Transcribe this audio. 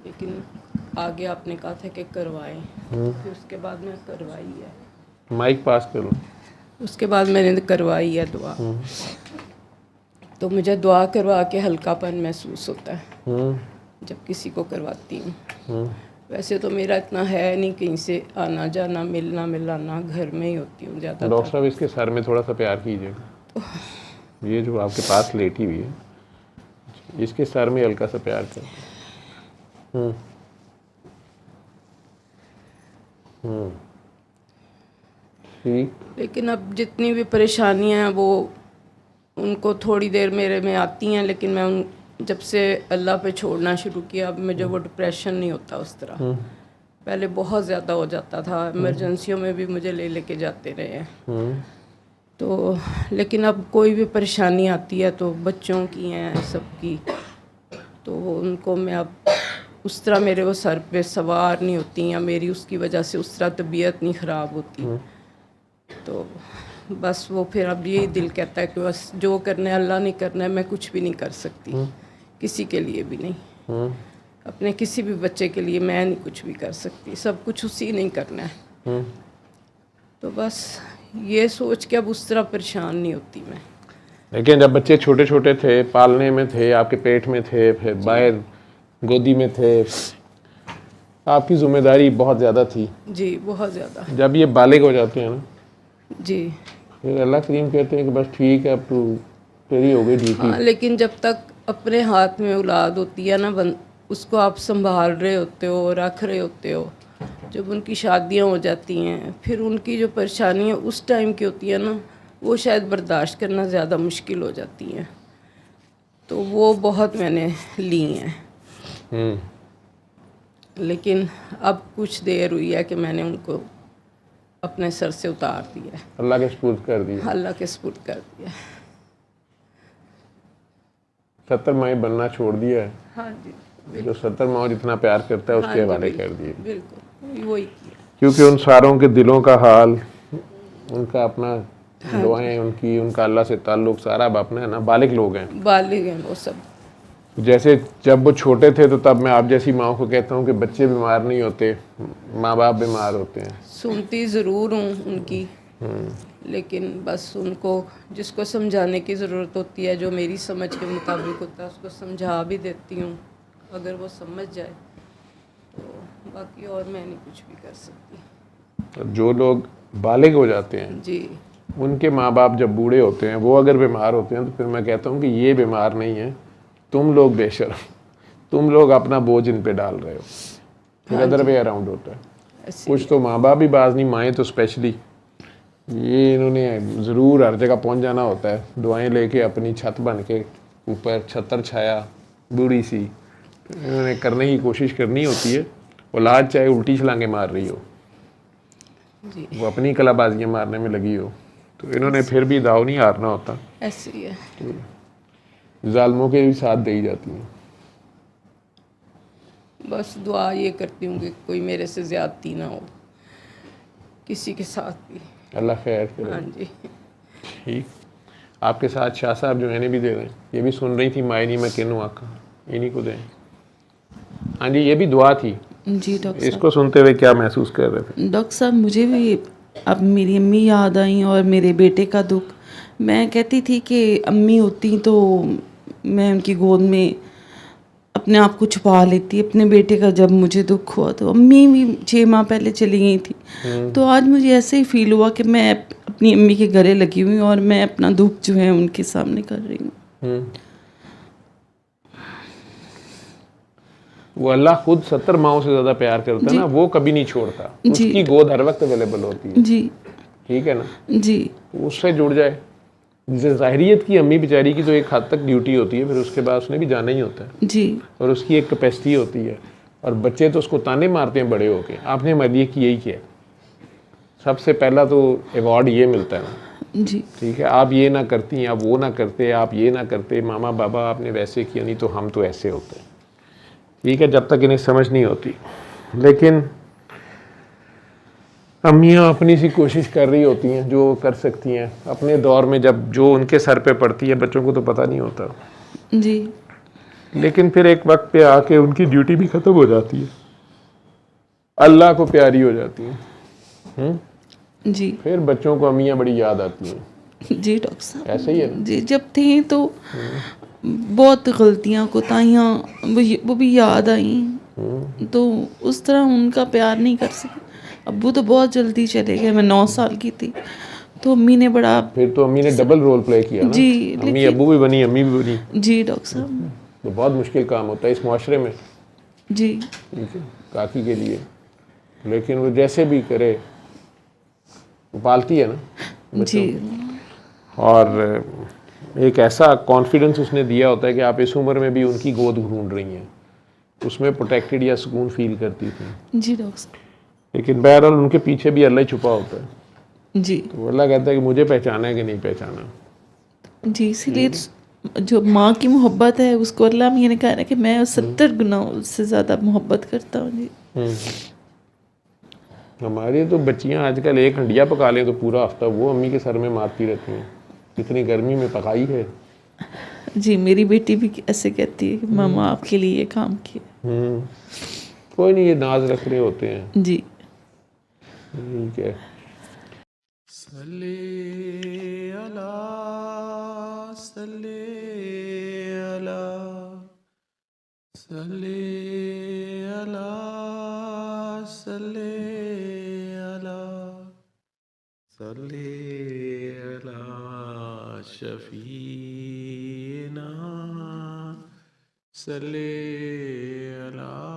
لیکن آگے آپ نے کہا تھا کہ کروائیں، پھر اس کے بعد میں کروائی ہے. مائک پاس کرو. اس کے بعد میں نے کروائی ہے دعا. تو مجھے دعا کروا کے ہلکا پن محسوس ہوتا ہے جب کسی کو کرواتی ہوں. ویسے تو میرا اتنا ہے نہیں کہیں سے آنا جانا، ملنا ملانا، گھر میں ہی ہوتی ہوں زیادہ. ڈاکٹر صاحب اس کے سر میں تھوڑا سا پیار کیجیے گا. یہ جو آپ کے پاس لیٹی ہوئی ہے اس کے سر میں ہلکا سا پیار کریں. ٹھیک. لیکن اب جتنی بھی پریشانیاں ہیں وہ ان کو تھوڑی دیر میرے میں آتی ہیں، لیکن میں جب سے اللہ پہ چھوڑنا شروع کیا اب مجھے وہ ڈپریشن نہیں ہوتا اس طرح. پہلے بہت زیادہ ہو جاتا تھا، ایمرجنسیوں میں بھی مجھے لے کے جاتے رہے ہیں. تو لیکن اب کوئی بھی پریشانی آتی ہے تو بچوں کی ہیں سب کی، تو ان کو میں اب اس طرح میرے وہ سر پہ سوار نہیں ہوتی، یا میری اس کی وجہ سے اس طرح طبیعت نہیں خراب ہوتی. تو بس وہ پھر اب یہی دل کہتا ہے کہ بس جو کرنا ہے اللہ نہیں کرنا ہے، میں کچھ بھی نہیں کر سکتی کسی کے لیے بھی نہیں. اپنے کسی بھی بچے کے لیے میں نہیں کچھ بھی کر سکتی، سب کچھ اسی نہیں کرنا ہے. تو بس یہ سوچ کے اب اس طرح پریشان نہیں ہوتی میں. لیکن جب بچے چھوٹے چھوٹے تھے، پالنے میں تھے، آپ کے پیٹ میں تھے، پھر باہر گودی میں تھے، آپ کی ذمہ داری بہت زیادہ تھی. جی بہت زیادہ. جب یہ بالغ ہو جاتے ہیں نا جی پھر اللہ کریم کہتے ہیں کہ بس ٹھیک ہے اب تو تیری ہو گئی ڈیوٹی. ہاں، لیکن جب تک اپنے ہاتھ میں اولاد ہوتی ہے نا اس کو آپ سنبھال رہے ہوتے ہو، رکھ رہے ہوتے ہو، جب ان کی شادیاں ہو جاتی ہیں پھر ان کی جو پریشانیاں اس ٹائم کی ہوتی ہیں نا وہ شاید برداشت کرنا زیادہ مشکل ہو جاتی ہیں. تو وہ بہت میں نے لی ہیں. لیکن اب کچھ دیر ہوئی ہے کہ میں نے ان کو اپنے سر سے اتار دیا ہے، اللہ کے سپرد کر دیا. اللہ کے سپرد کر دیا. 70 ماہیں بننا چھوڑ دیا ہے. ہاں جی، جو 70 ماؤں جتنا پیار کرتا ہے اس کے حوالے کر دیے. بالکل وہی کیا. کیونکہ ان ساروں کے دلوں کا حال، ان کا اپنا دعائیں، ان کا اللہ سے تعلق سارا اب اپنا ہے نا. بالغ لوگ ہیں، بالغ ہیں وہ سب. جیسے جب وہ چھوٹے تھے تو تب میں آپ جیسی ماں کو کہتا ہوں کہ بچے بیمار نہیں ہوتے، ماں باپ بیمار ہوتے ہیں. سنتی ضرور ہوں ان کی، لیکن بس ان کو جس کو سمجھانے کی ضرورت ہوتی ہے، جو میری سمجھ کے مطابق ہوتا ہے اس کو سمجھا بھی دیتی ہوں اگر وہ سمجھ جائے. تو باقی اور میں نہیں کچھ بھی کر سکتی. جو لوگ بالغ ہو جاتے ہیں جی ان کے ماں باپ جب بوڑھے ہوتے ہیں، وہ اگر بیمار ہوتے ہیں تو پھر میں کہتا ہوں کہ یہ بیمار نہیں ہیں، تم لوگ بے شرم، تم لوگ اپنا بوجھ ان پہ ڈال رہے ہو. پھر ادر وے اراؤنڈ ہوتا ہے. کچھ تو ماں باپ بھی باز نہیں، مائیں تو اسپیشلی یہ انہوں نے ضرور ہر جگہ پہنچ جانا ہوتا ہے، دعائیں لے کے اپنی چھت بن کے اوپر چھتر چھایا بوڑھی سی انہوں نے کرنے کی کوشش کرنی ہوتی ہے. اولاد چاہے الٹی چھلانگیں مار رہی ہو، وہ اپنی کلا بازیاں مارنے میں لگی ہو، تو انہوں نے پھر بھی داؤ نہیں ہارنا ہوتا. ایسے ہی ہے. ظالموں کے بھی ساتھ دی جاتی ہیں. بس دعا یہ کرتی ہوں کہ کوئی میرے سے زیادتی نہ ہو کسی کے ساتھ بھی. اللہ خیر کرے. ہاں جی. ٹھیک. آپ کے ساتھ شاہ صاحب جو ہے بھی دے دیں، یہ بھی سن رہی تھی مائیں نہیں میں کنوں آکا، انہیں کو دیں. ہاں جی، یہ بھی دعا تھی. جی ڈاکٹر اس کو سنتے ہوئے کیا محسوس کر رہے تھے؟ ڈاکٹر صاحب مجھے بھی اب میری امی یاد آئیں اور میرے بیٹے کا دکھ. میں کہتی تھی کہ امی ہوتی تو میں ان کی گود میں اپنے آپ کو چھپا لیتی. اپنے بیٹے کا جب مجھے دکھ ہوا تو امی بھی 6 ماہ پہلے چلی گئی تھی. تو آج مجھے ایسے ہی فیل ہوا کہ میں اپنی امی کے گلے لگی ہوئی ہوں اور میں اپنا دکھ جو ہے ان کے سامنے کر رہی ہوں. وہ اللہ خود 70 ماہوں سے زیادہ پیار کرتا ہے نا، وہ کبھی نہیں چھوڑتا. اس کی گود ہر وقت اویلیبل ہوتی ہے. جی ٹھیک ہے نا. جی اس سے جڑ جائے. جیسے ظاہریت کی امی بیچاری کی تو ایک حد تک ڈیوٹی ہوتی ہے، پھر اس کے بعد اس نے بھی جانا ہی ہوتا ہے. جی. اور اس کی ایک کیپیسٹی ہوتی ہے. اور بچے تو اس کو تانے مارتے ہیں بڑے ہو کے. آپ نے ہمارے لیے یہی کیا. سب سے پہلا تو ایوارڈ یہ ملتا ہے. جی. ٹھیک ہے، آپ یہ نہ کرتی، آپ وہ نہ کرتے، آپ یہ نہ کرتے، ماما بابا آپ نے ویسے کیا، نہیں تو ہم تو ایسے ہوتے ہیں. ٹھیک ہے، جب تک انہیں سمجھ نہیں ہوتی. لیکن امیاں اپنی سی کوشش کر رہی ہوتی ہیں جو کر سکتی ہیں اپنے دور میں، جب جو ان کے سر پہ پڑتی ہے بچوں کو تو پتہ نہیں ہوتا. جی. لیکن پھر ایک وقت پہ آ کے ان کی ڈیوٹی بھی ختم ہو جاتی ہے, اللہ کو پیاری ہو جاتی ہیں, جی پھر بچوں کو امیاں بڑی یاد آتی ہیں. جی ڈاکٹر صاحب, ایسے ہی ہے نا؟ جی جب تھے تو بہت غلطیاں کوتاہیاں وہ بھی یاد آئیں, تو اس طرح ان کا پیار نہیں کر سکے. ابو تو بہت جلدی چلے گئے, میں 9 سال کی تھی, تو امی نے بڑا, پھر تو امی نے ڈبل رول پلے کیا نا, جی امی ابو بھی بنی, امی بھی بنی. جی ڈاکٹر صاحب, تو بہت مشکل کام ہوتا ہے اس معاشرے میں جی کاکی کے لیے, لیکن وہ جیسے بھی کرے وہ پالتی ہے نا بچوں جی کو. اور ایک ایسا کانفیڈنس اس نے دیا ہوتا ہے کہ آپ اس عمر میں بھی ان کی گود ڈھونڈ رہی ہیں, اس میں پروٹیکٹڈ یا سکون فیل کرتی تھی. جی ڈاکٹر صاحب, لیکن بہرحال ان کے پیچھے بھی اللہ ہی چھپا ہوتا ہے. جی تو وہ اللہ کہتا ہے کہ مجھے پہچانا ہے کہ نہیں پہچانا. جی, اسی لیے جو ماں کی محبت ہے اس کو اللہ میاں نے کہا ہے کہ میں 70 گنا اس سے زیادہ محبت کرتا ہوں. جی ہماری تو بچیاں آج کل ایک ہنڈیا پکا لیں تو پورا ہفتہ وہ امی کے سر میں مارتی رہتی ہیں, اتنی گرمی میں پکائی ہے. جی میری بیٹی بھی ایسے کہتی ہے کہ ماما آپ کے لیے یہ کام کیا. کوئی نہیں, یہ ناز رکھ رہے ہوتے ہیں. جی ٹھیک ہے. صلی اللہ صلی اللہ صلی اللہ صلی اللہ صلی اللہ شفیعنا صلی اللہ